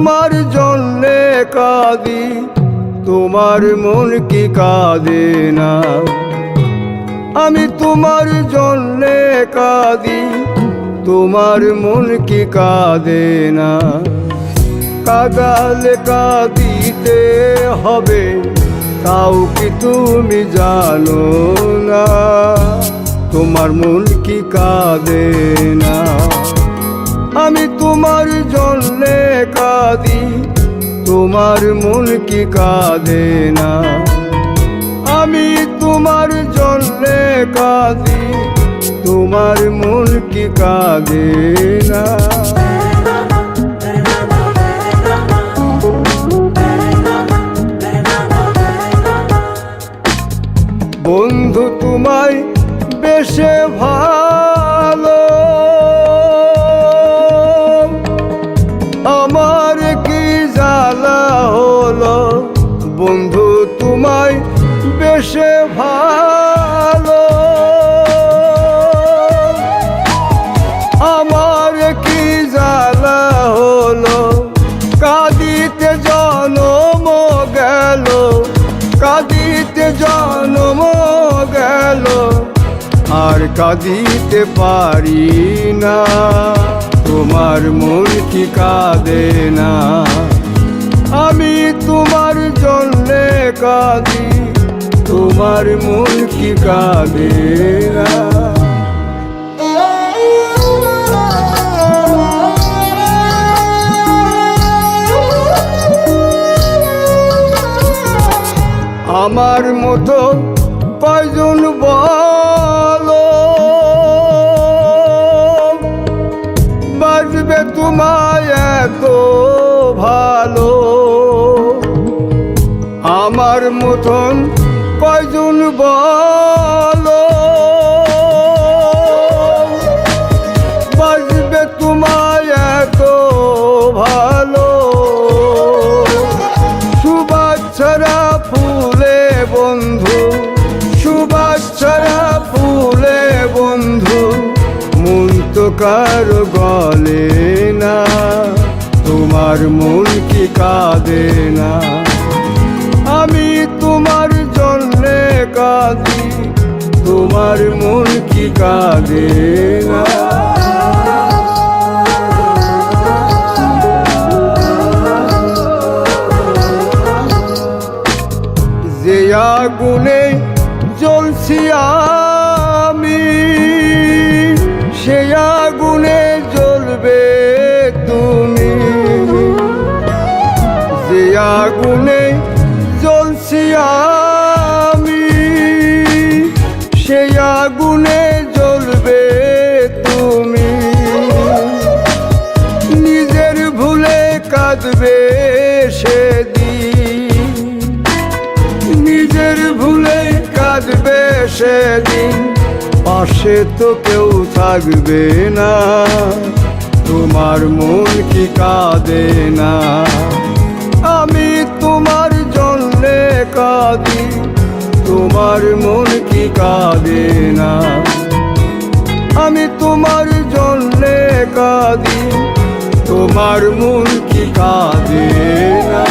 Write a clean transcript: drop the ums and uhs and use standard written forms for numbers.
তোমার জন্যে কাঁদি, তোমার মন কি কাঁদে না? আমি তোমার জন্যে কাঁদি, তোমার মন কি কাঁদে না? কাঁদালে কাঁদিতে হবে, তাও কি তুমি জানো না? তোমার মন কি কাঁদে না? আমি তোমার জন্যে কাঁদি, তোমার মন কি কাঁদে না? আমি তোমার জন্যে কাঁদি, তোমার মন কি কাঁদে না? বন্ধু তোমায় বেশে ভালো, আমার কি জ্বালা হলো? বন্ধু তোমায় বেশে ভালো, আমার কি জ্বালা হলো? কাঁদিতে জনম গেল, কাঁদিতে জনম গেল, আর কাঁদিতে পারি না। তোমার মন কি কাঁদে না? আমি তোমার জন্যে কাঁদি, তোমার মন কি কাঁদে না? আমার মতো কয়জন বলো বাজবে তোমায় এত ভালো? আমার মতন কয়জন বলো বাজবে তোমায় এত ভালো? সুবাচ্ছারা ফুলে বন্ধু, সুবাচ্ছারা ফুলে বন্ধু, মন তো কারো গলে না। তোমার মন কি কাঁদে না? আমি তোমার জন্যে কাঁদি, তোমার মন কি কাঁদে না? যে আগুনে জ্বলছি আমি, সে আগুনে জ্বলবে তুমি। যে আগুনে জ্বলছি আমি, সে আগুনে জ্বলবে তুমি। নিজের ভুলে কাঁদবে সেদিন, নিজের ভুলে কাঁদবে সেদিন, পাশে তো কেউ থাকবে না। তোমার মন কি কাঁদে না? আমি তোমার জন্যে কাঁদি, তোমার মন কি কাঁদে না? আমি তোমার জন্যে কাঁদি, তোমার মন কি কাঁদে না?